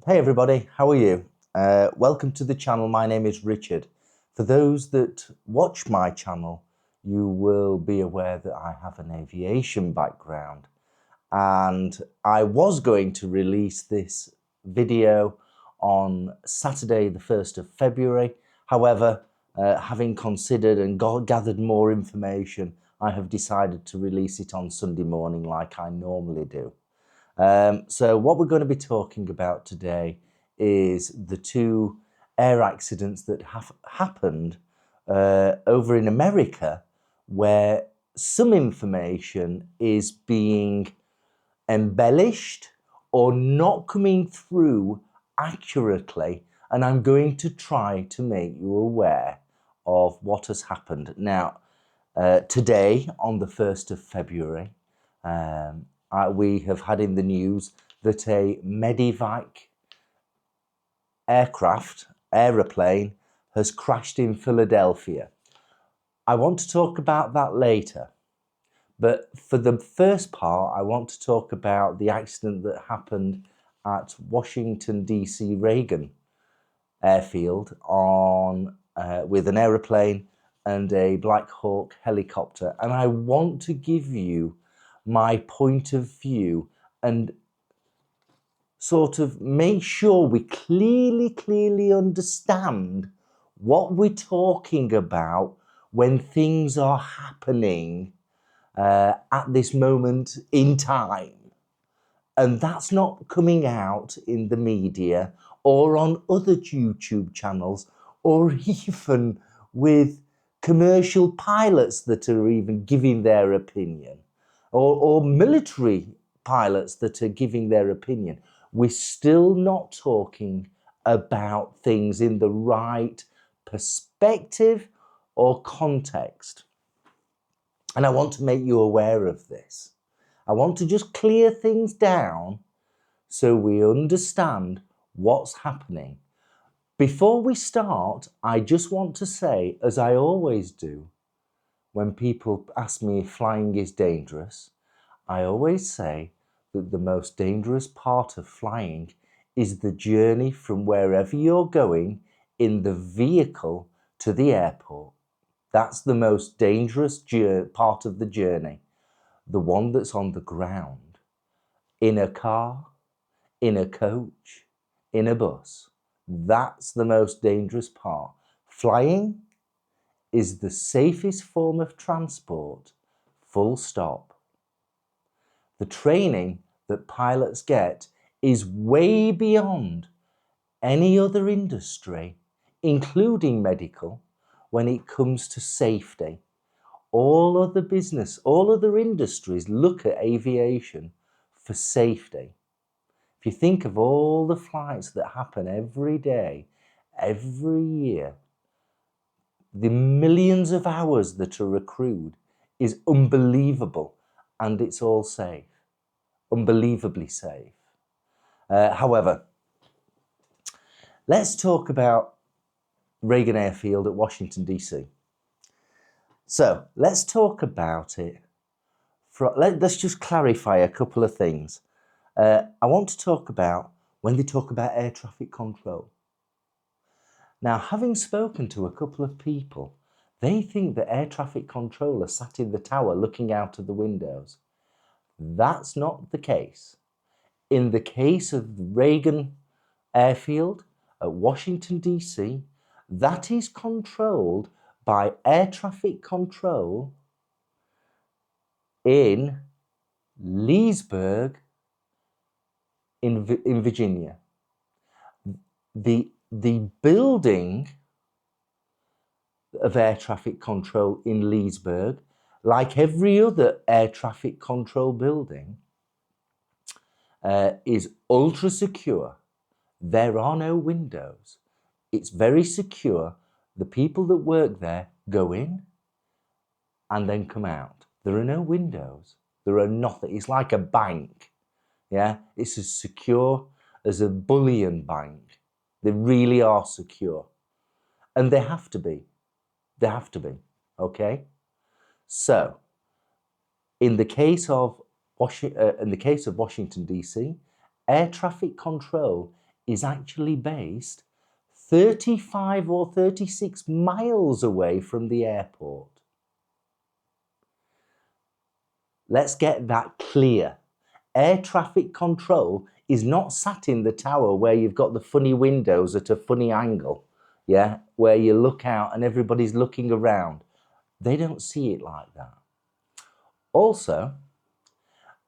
Hey everybody, how are you? Welcome to the channel. My name is Richard. For those that watch my channel, you will be aware that I have an aviation background, and I was going to release this video on Saturday the 1st of February. However, having considered and gathered more information, I have decided to release it on Sunday morning like I normally do. So what we're going to be talking about today is the two air accidents that have happened over in America, where some information is being embellished or not coming through accurately, and I'm going to try to make you aware of what has happened. Now, today, on the 1st of February, we have had in the news that a Medevac aeroplane has crashed in Philadelphia. I want to talk about that later, but for the first part, I want to talk about the accident that happened at Washington DC Regan Airfield with an aeroplane and a Black Hawk helicopter. And I want to give you my point of view and sort of make sure we clearly understand what we're talking about when things are happening at this moment in time. And that's not coming out in the media or on other YouTube channels or even with commercial pilots that are even giving their opinion or military pilots that are giving their opinion. We're still not talking about things in the right perspective or context. And I want to make you aware of this. I want to just clear things down so we understand what's happening. Before we start, I just want to say, as I always do, when people ask me if flying is dangerous, I always say that the most dangerous part of flying is the journey from wherever you're going in the vehicle to the airport. That's the most dangerous part of the journey. The one that's on the ground, in a car, in a coach, in a bus. That's the most dangerous part. Flying is the safest form of transport, full stop. The training that pilots get is way beyond any other industry, including medical, when it comes to safety. All other industries look at aviation for safety. If you think of all the flights that happen every day, every year, the millions of hours that are accrued is unbelievable, and it's all safe, unbelievably safe. However, let's talk about Reagan Airfield at Washington DC. So let's talk about it. Let's just clarify a couple of things. I want to talk about when they talk about air traffic control. Now, having spoken to a couple of people, they think that air traffic controller sat in the tower looking out of the windows. That's not the case. In the case of Reagan Airfield at Washington DC, that is controlled by air traffic control in Leesburg in Virginia. The building of air traffic control in Leesburg, like every other air traffic control building, is ultra secure. There are no windows. It's very secure. The people that work there go in and then come out. There are no windows. There are nothing. It's like a bank. Yeah, it's as secure as a bullion bank. They really are secure, and they have to be. They have to be. Okay. So, in the case of Washington DC, air traffic control is actually based 35 or 36 miles away from the airport. Let's get that clear. Air traffic control is not sat in the tower where you've got the funny windows at a funny angle, yeah, where you look out and everybody's looking around. They don't see it like that. Also,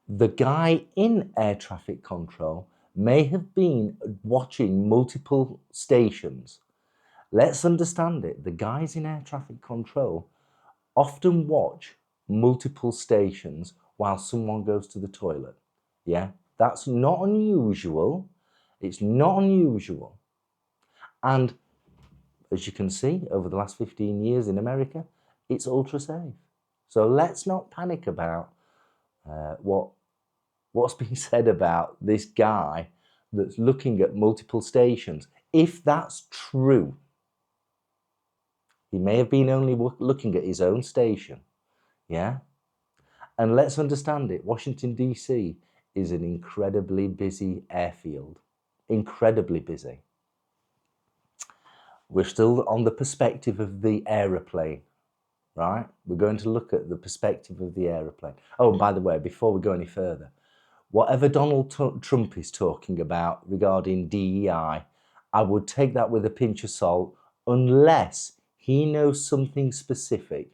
the guy in air traffic control may have been watching multiple stations. Let's understand it. The guys in air traffic control often watch multiple stations while someone goes to the toilet. Yeah, that's not unusual. It's not unusual. And as you can see, over the last 15 years in America, it's ultra safe. So let's not panic about what's being said about this guy that's looking at multiple stations. If that's true, he may have been only looking at his own station. Yeah? And let's understand it. Washington DC is an incredibly busy airfield. Incredibly busy. We're still on the perspective of the aeroplane, right? We're going to look at the perspective of the aeroplane. Oh, by the way, before we go any further, whatever Donald Trump is talking about regarding DEI, I would take that with a pinch of salt unless he knows something specific.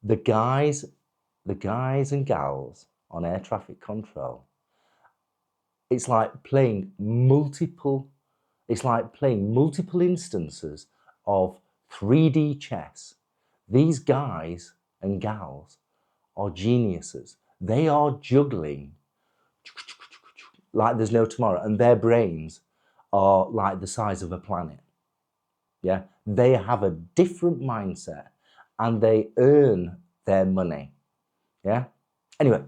The guys and gals on air traffic control, it's like playing multiple instances of 3D chess. These guys and gals are geniuses. They are juggling like there's no tomorrow, and their brains are like the size of a planet. Yeah, they have a different mindset and they earn their money. Yeah. Anyway,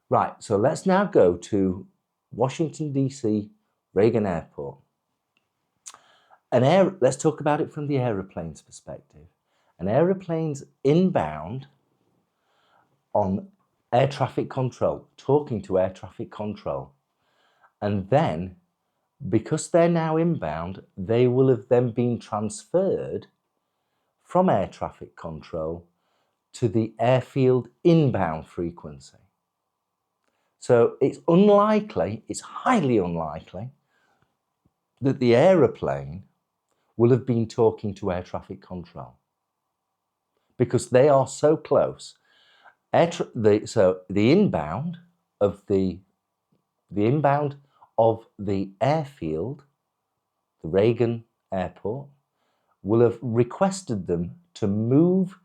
right. So let's now go to Washington DC Regan Airport. Let's talk about it from the aeroplane's perspective. An aeroplane's inbound on air traffic control, talking to air traffic control. And then, because they're now inbound, they will have then been transferred from air traffic control to the airfield inbound frequency. So it's highly unlikely that the aeroplane will have been talking to air traffic control because they are so close. So the inbound of the airfield, the Reagan Airport, will have requested them to move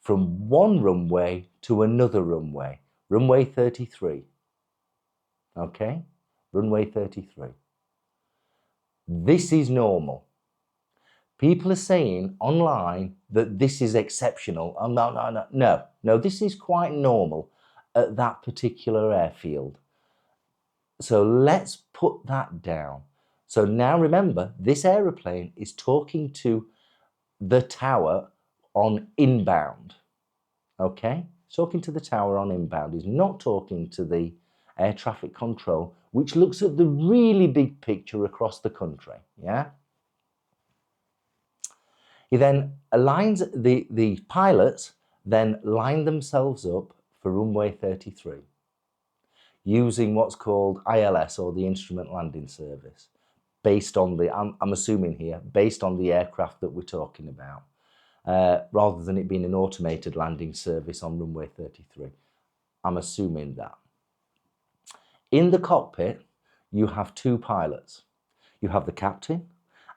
from one runway to another runway, runway 33. Okay, runway 33. This is normal. People are saying online that this is exceptional. Oh, no, this is quite normal at that particular airfield. So let's put that down. So now remember, this aeroplane is talking to the tower on inbound. Okay, it's talking to the tower on inbound. It's not talking to the air traffic control, which looks at the really big picture across the country. Yeah. He then aligns, the pilots then line themselves up for runway 33 using what's called ILS, or the Instrument Landing Service, based on I'm assuming here, based on the aircraft that we're talking about, rather than it being an automated landing service on runway 33. I'm assuming that. In the cockpit, you have two pilots. You have the captain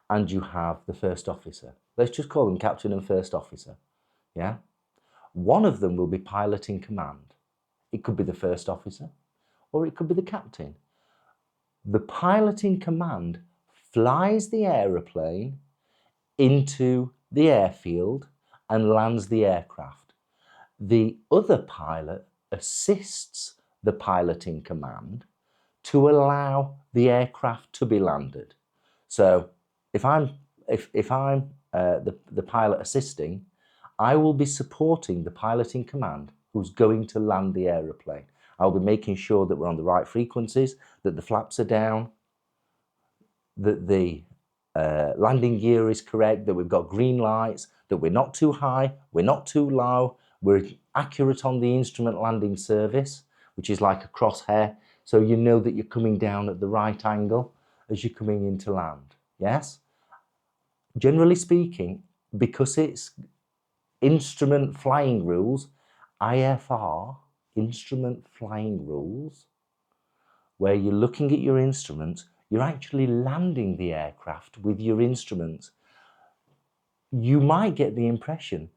and you have the first officer. Let's just call them captain and first officer. Yeah. One of them will be piloting command. It could be the first officer or it could be the captain. The pilot in command flies the aeroplane into the airfield and lands the aircraft. The other pilot assists the pilot in command to allow the aircraft to be landed. So if I'm the pilot assisting, I will be supporting the pilot in command who's going to land the aeroplane. I'll be making sure that we're on the right frequencies, that the flaps are down, that the landing gear is correct, that we've got green lights, that we're not too high, we're not too low, we're accurate on the instrument landing service, which is like a crosshair, so you know that you're coming down at the right angle as you're coming into land. Yes? Generally speaking, because it's instrument flying rules, IFR, instrument flying rules, where you're looking at your instruments, you're actually landing the aircraft with your instruments. You might get the impression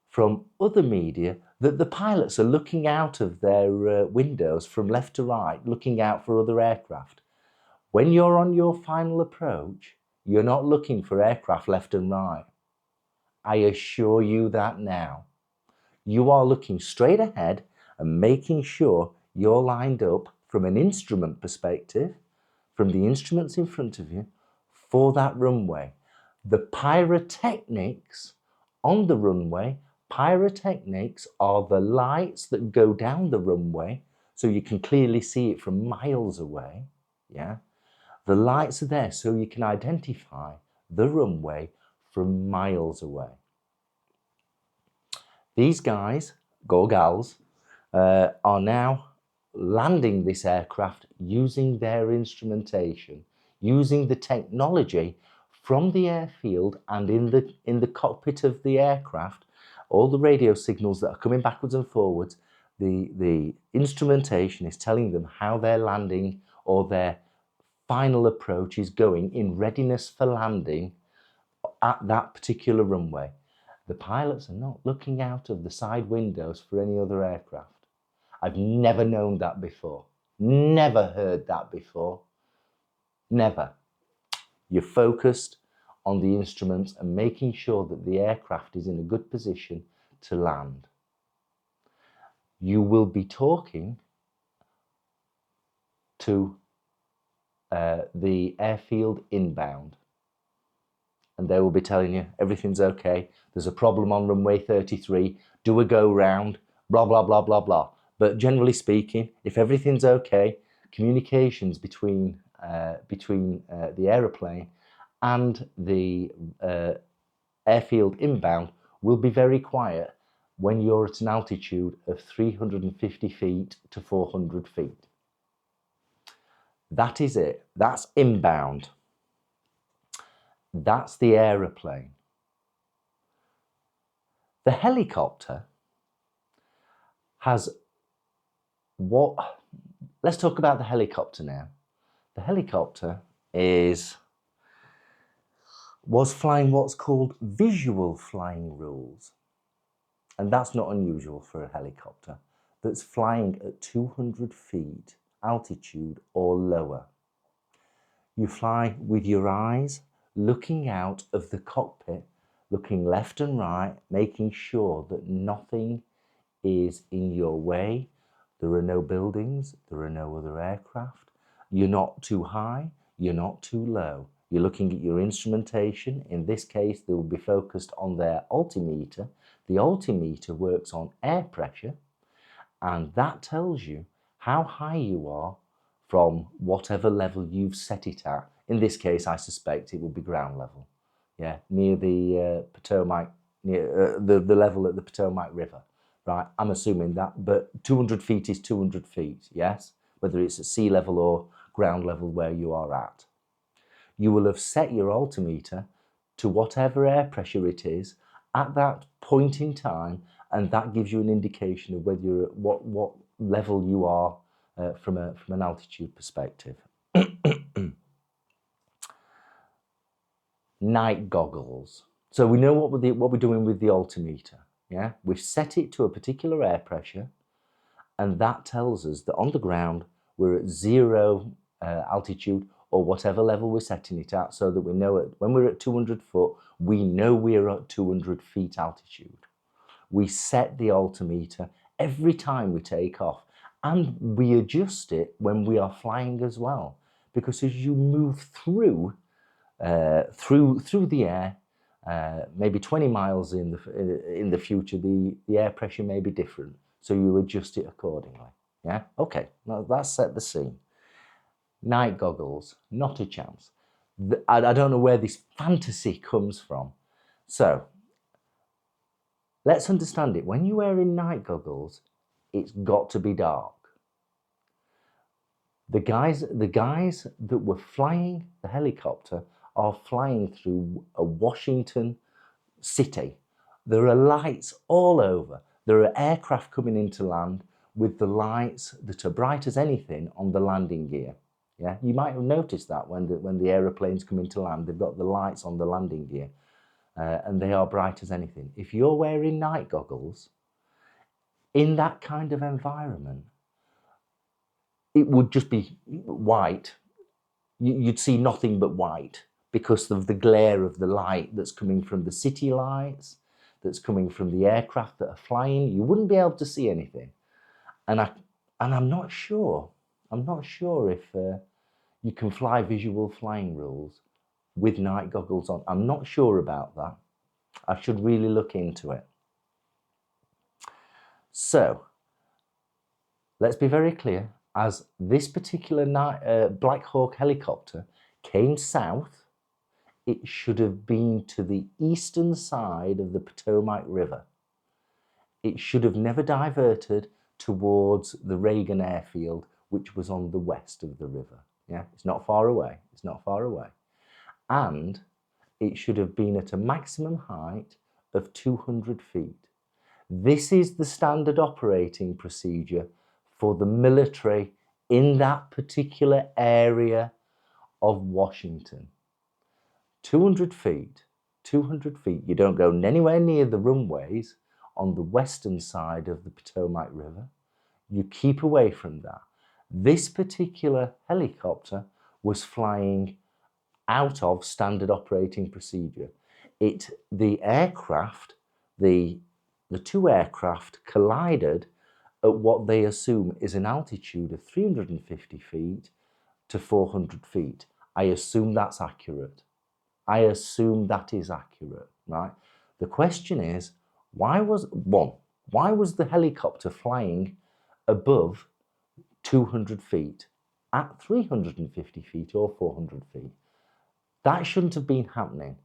from other media that the pilots are looking out of their windows from left to right, looking out for other aircraft. When you're on your final approach, you're not looking for aircraft left and right. I assure you that now. You are looking straight ahead and making sure you're lined up from an instrument perspective, from the instruments in front of you, for that runway. The pyrotechnics on the runway, pyrotechnics are the lights that go down the runway, so you can clearly see it from miles away. Yeah, the lights are there so you can identify the runway from miles away. These guys, or gals, are now landing this aircraft using their instrumentation, using the technology from the airfield and in the cockpit of the aircraft, all the radio signals that are coming backwards and forwards, the instrumentation is telling them how their landing or their final approach is going in readiness for landing at that particular runway. The pilots are not looking out of the side windows for any other aircraft. I've never known that before. Never heard that before. Never. You're focused on the instruments and making sure that the aircraft is in a good position to land. You will be talking to the airfield inbound, and they will be telling you everything's okay. There's a problem on runway 33. Do a go round, blah, blah, blah, blah, blah. But generally speaking, if everything's okay, communications between the aeroplane and the airfield inbound will be very quiet when you're at an altitude of 350 feet to 400 feet. That is it. That's inbound. That's the aeroplane. The helicopter has what? Let's talk about the helicopter now. The helicopter was flying what's called visual flying rules. And that's not unusual for a helicopter that's flying at 200 feet altitude or lower. You fly with your eyes looking out of the cockpit, looking left and right, making sure that nothing is in your way. There are no buildings, there are no other aircraft. You're not too high, you're not too low. You're looking at your instrumentation. In this case, they will be focused on their altimeter. The altimeter works on air pressure, and that tells you how high you are from whatever level you've set it at. In this case, I suspect it will be ground level. Yeah, near the Potomac, near the level at the Potomac River. Right, I'm assuming that, but 200 feet is 200 feet, yes? Whether it's at sea level or ground level where you are at. You will have set your altimeter to whatever air pressure it is at that point in time, and that gives you an indication of whether you're at what level you are from an altitude perspective. Night goggles. So we know what we're doing with the altimeter. Yeah, we've set it to a particular air pressure, and that tells us that on the ground we're at zero altitude or whatever level we're setting it at, so that we know when we're at 200 foot, we know we're at 200 feet altitude. We set the altimeter every time we take off, and we adjust it when we are flying as well, because as you move through the air, maybe 20 miles in the future, the air pressure may be different, so you adjust it accordingly. Yeah, okay, now that's set the scene. Night goggles, not a chance. I don't know where this fantasy comes from. So let's understand it. When you're wearing night goggles, it's got to be dark. The guys that were flying the helicopter are flying through a Washington city. There are lights all over. There are aircraft coming into land with the lights that are bright as anything on the landing gear. Yeah, you might have noticed that when the aeroplanes come into land, they've got the lights on the landing gear, and they are bright as anything. If you're wearing night goggles in that kind of environment, it would just be white. You'd see nothing but white because of the glare of the light that's coming from the city lights, that's coming from the aircraft that are flying. You wouldn't be able to see anything. And I'm not sure if you can fly visual flying rules with night goggles on. I'm not sure about that. I should really look into it. So let's be very clear. As this particular Black Hawk helicopter came south, it should have been to the eastern side of the Potomac River. It should have never diverted towards the Reagan Airfield, which was on the west of the river. Yeah, it's not far away. It's not far away. And it should have been at a maximum height of 200 feet. This is the standard operating procedure for the military in that particular area of Washington. 200 feet, you don't go anywhere near the runways on the western side of the Potomac River. You keep away from that. This particular helicopter was flying out of standard operating procedure. The two aircraft collided at what they assume is an altitude of 350 feet to 400 feet. I assume that's accurate. I assume that is accurate, right? The question is, why was the helicopter flying above 200 feet at 350 feet or 400 feet? That shouldn't have been happening.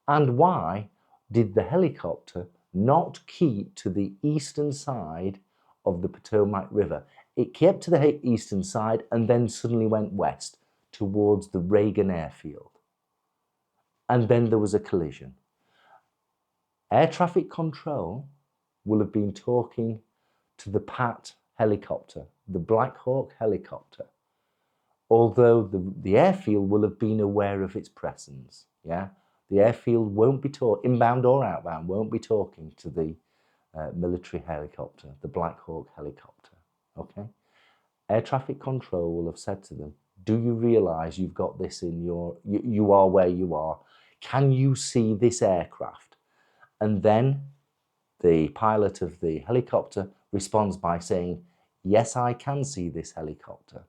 And why did the helicopter not keep to the eastern side of the Potomac River? It kept to the eastern side and then suddenly went west towards the Reagan Airfield. And then there was a collision. Air traffic control will have been talking to the PAT helicopter, the Black Hawk helicopter, although the airfield will have been aware of its presence. Yeah, the airfield won't be inbound or outbound, won't be talking to the military helicopter, the Black Hawk helicopter. Okay, air traffic control will have said to them, do you realize you've got this in you are where you are? Can you see this aircraft? And then the pilot of the helicopter responds by saying, yes, I can see this helicopter.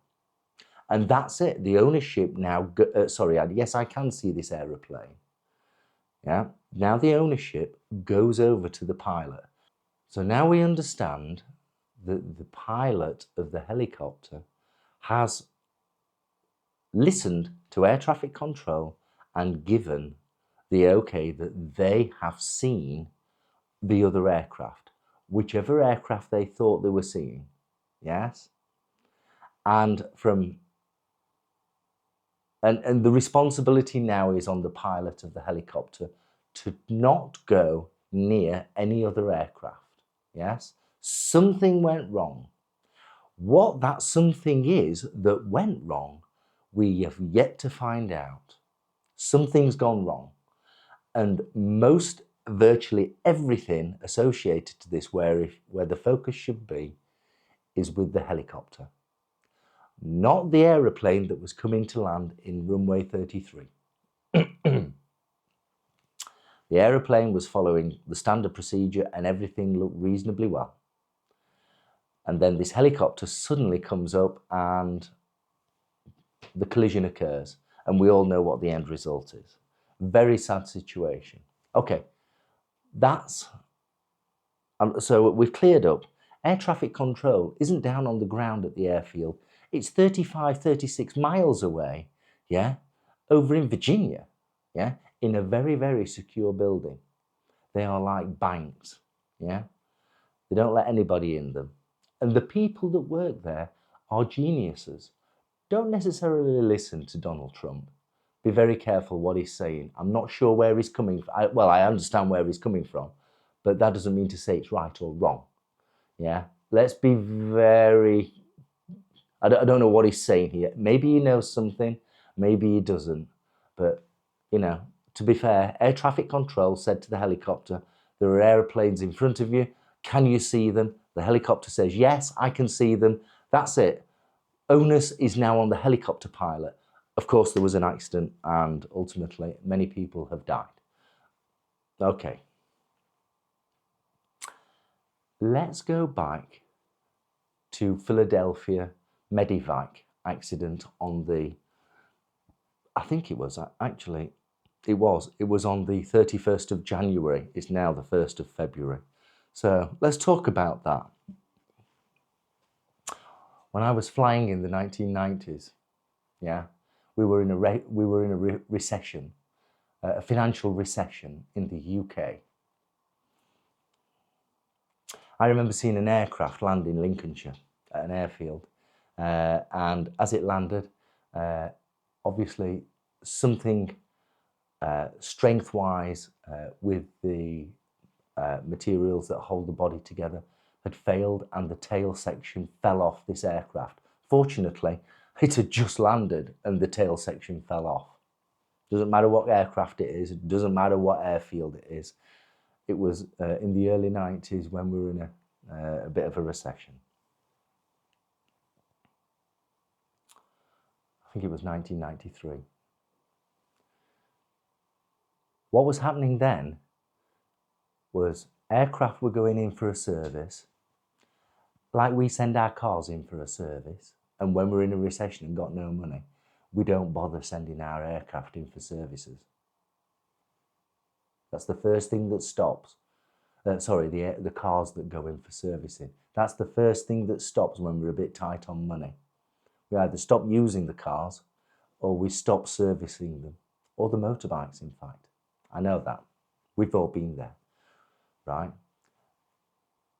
And that's it. The ownership now, yes, I can see this aeroplane. Yeah. Now the ownership goes over to the pilot. So now we understand that the pilot of the helicopter has listened to air traffic control and given the okay that they have seen the other aircraft, whichever aircraft they thought they were seeing. Yes. And and the responsibility now is on the pilot of the helicopter to not go near any other aircraft. Yes. Something went wrong. What that something is that went wrong, we have yet to find out. Something's gone wrong. And virtually everything associated to this, where the focus should be, is with the helicopter, not the aeroplane that was coming to land in runway 33. The aeroplane was following the standard procedure and everything looked reasonably well. And then this helicopter suddenly comes up and the collision occurs. And we all know what the end result is. Very sad situation. Okay, so we've cleared up. Air traffic control isn't down on the ground at the airfield. It's 35, 36 miles away, yeah, over in Virginia, yeah, in a very, very secure building. They are like banks, yeah. They don't let anybody in them. And the people that work there are geniuses. Don't necessarily listen to Donald Trump. Be very careful what he's saying. I'm not sure where he's coming from. Well, I understand where he's coming from, but that doesn't mean to say it's right or wrong. Yeah, let's be very... I don't know what he's saying here. Maybe he knows something, maybe he doesn't. But, you know, to be fair, air traffic control said to the helicopter, there are airplanes in front of you. Can you see them? The helicopter says, yes, I can see them. That's it. Onus is now on the helicopter pilot. Of course, there was an accident and ultimately many people have died. Okay. Let's go back to Philadelphia Medevac accident on the, I think it was actually, it was on the 31st of January. It's now the 1st of February. So let's talk about that. When I was flying in the 1990s, yeah, we were in a recession, a financial recession in the UK. I remember seeing an aircraft land in Lincolnshire at an airfield, and as it landed, obviously something strength-wise with the materials that hold the body together had failed, and the tail section fell off this aircraft. Fortunately, it had just landed and the tail section fell off. Doesn't matter what aircraft it is, it doesn't matter what airfield it is. It was in the early 90s when we were in a bit of a recession. I think it was 1993. What was happening then was aircraft were going in for a service, like we send our cars in for a service, and when we're in a recession and got no money, we don't bother sending our aircraft in for services. That's the first thing that stops. The cars that go in for servicing. That's the first thing that stops when we're a bit tight on money. We either stop using the cars or we stop servicing them, or the motorbikes, in fact. I know that. We've all been there, right?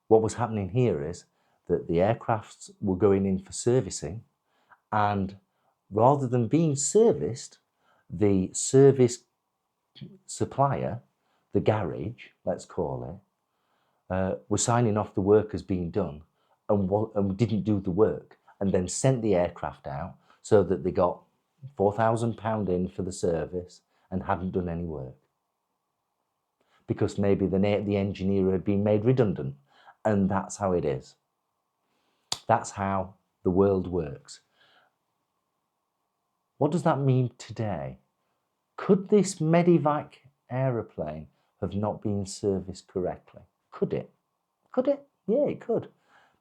What was happening here is that the aircrafts were going in for servicing, and rather than being serviced, the service supplier, the garage, let's call it, was signing off the work as being done and didn't do the work, and then sent the aircraft out so that they got £4,000 in for the service and hadn't done any work. Because maybe the engineer had been made redundant, and that's how it is. That's how the world works. What does that mean today? Could this Medevac aeroplane have not been serviced correctly? Could it? Could it? Yeah, it could.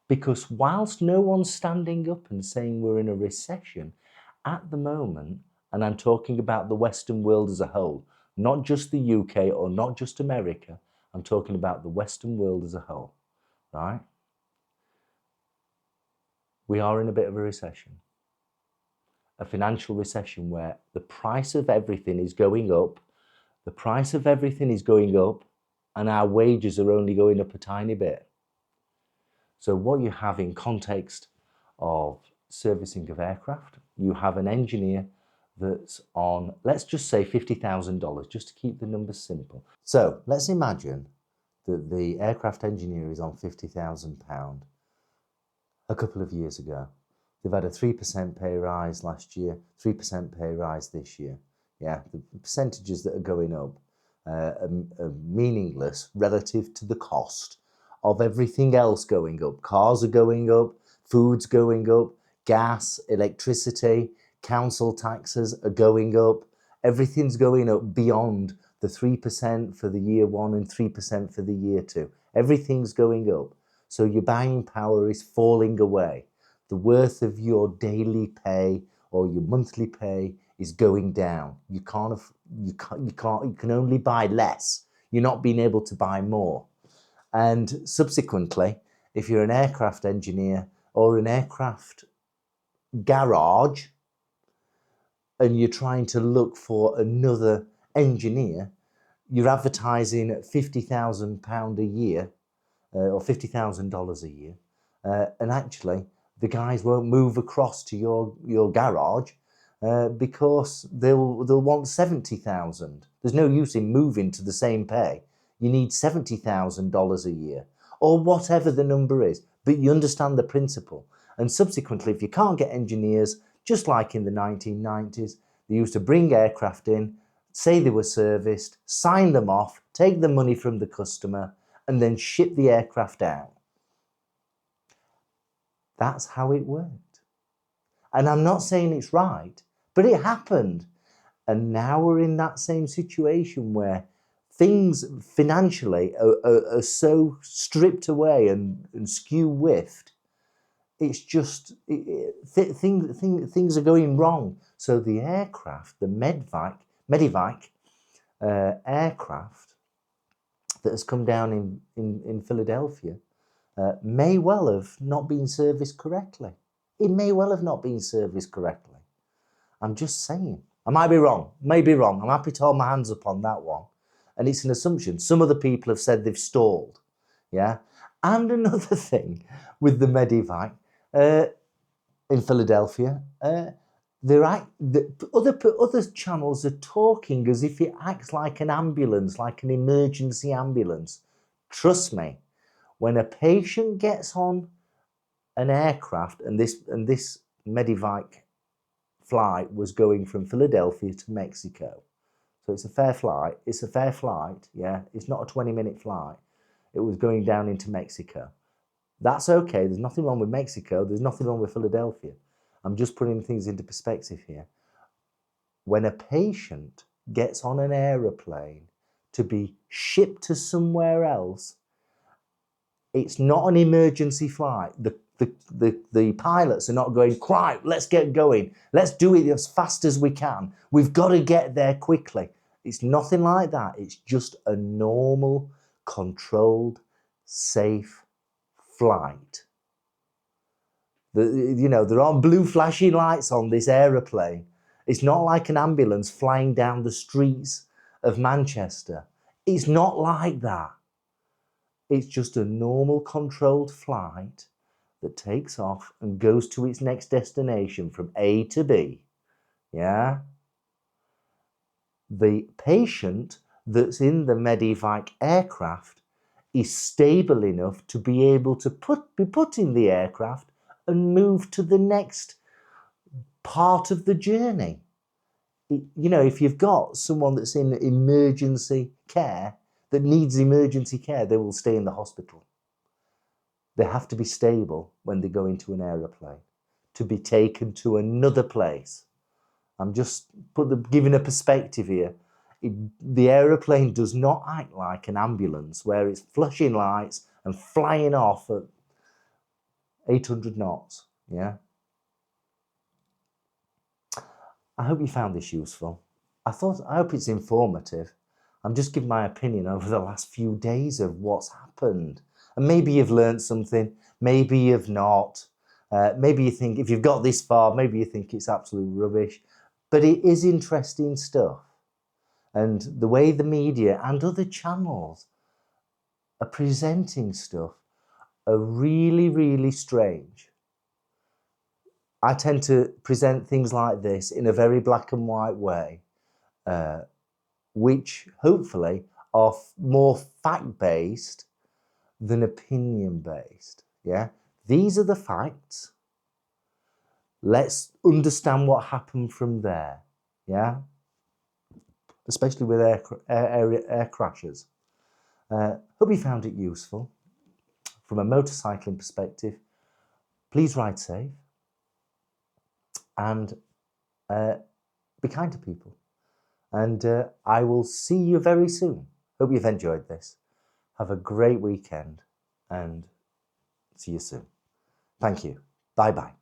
Because whilst no one's standing up and saying we're in a recession, at the moment, and I'm talking about the Western world as a whole, not just the UK or not just America, I'm talking about the Western world as a whole, right? We are in a bit of a recession. A financial recession where the price of everything is going up, the price of everything is going up, and our wages are only going up a tiny bit. So what you have in context of servicing of aircraft, you have an engineer that's on, let's just say $50,000, just to keep the numbers simple. So let's imagine that the aircraft engineer is on £50,000 a couple of years ago. They've had a 3% pay rise last year, 3% pay rise this year. Yeah, the percentages that are going up are meaningless relative to the cost of everything else going up. Cars are going up, food's going up, gas, electricity, council taxes are going up. Everything's going up beyond the 3% for the year one and 3% for the year two. Everything's going up. So your buying power is falling away. The worth of your daily pay or your monthly pay is going down. You can only buy less. You're not being able to buy more. And subsequently, if you're an aircraft engineer or an aircraft garage, and you're trying to look for another engineer, you're advertising at £50,000 a year, or $50,000 a year, and actually the guys won't move across to your garage because they'll want 70,000. There's no use in moving to the same pay. You need $70,000 a year, or whatever the number is. But you understand the principle. And subsequently, if you can't get engineers, just like in the 1990s, they used to bring aircraft in, say they were serviced, sign them off, take the money from the customer, and then ship the aircraft out. That's how it worked. And I'm not saying it's right, but it happened. And now we're in that same situation where things financially are so stripped away and skew-whiffed. It's just, things are going wrong. So the aircraft, the Medevac aircraft that has come down in Philadelphia may well have not been serviced correctly. It may well have not been serviced correctly. I'm just saying. I might be wrong, may be wrong. I'm happy to hold my hands up on that one. And it's an assumption. Some other people have said they've stalled. Yeah. And another thing with the Medevac in Philadelphia, other channels are talking as if it acts like an ambulance, like an emergency ambulance. Trust me, when a patient gets on an aircraft, and this Medevac flight was going from Philadelphia to Mexico. So it's a fair flight. It's a fair flight, yeah. It's not a 20-minute flight. It was going down into Mexico. That's okay. There's nothing wrong with Mexico. There's nothing wrong with Philadelphia. I'm just putting things into perspective here. When a patient gets on an aeroplane to be shipped to somewhere else, it's not an emergency flight. The pilots are not going, right, let's get going. Let's do it as fast as we can. We've got to get there quickly. It's nothing like that. It's just a normal, controlled, safe flight. There aren't blue flashing lights on this aeroplane. It's not like an ambulance flying down the streets of Manchester. It's not like that. It's just a normal, controlled flight that takes off and goes to its next destination from A to B. Yeah? The patient that's in the Medevac aircraft is stable enough to be able to be put in the aircraft and move to the next part of the journey. If you've got someone that's in emergency care, that needs emergency care, they will stay in the hospital. They have to be stable when they go into an aeroplane to be taken to another place. I'm just giving a perspective here. The aeroplane does not act like an ambulance where it's flashing lights and flying off at 800 knots. Yeah. I hope you found this useful. I hope it's informative. I'm just giving my opinion over the last few days of what's happened. And maybe you've learned something, maybe you've not. Maybe you think, if you've got this far, maybe you think it's absolute rubbish. But it is interesting stuff. And the way the media and other channels are presenting stuff are really, really strange. I tend to present things like this in a very black and white way, which hopefully are more fact-based than opinion-based. Yeah, these are the facts. Let's understand what happened from there. Yeah, especially with air crashes. Hope you found it useful. From a motorcycling perspective, please ride safe and be kind to people. And I will see you very soon. Hope you've enjoyed this. Have a great weekend and see you soon. Thank you. Bye-bye.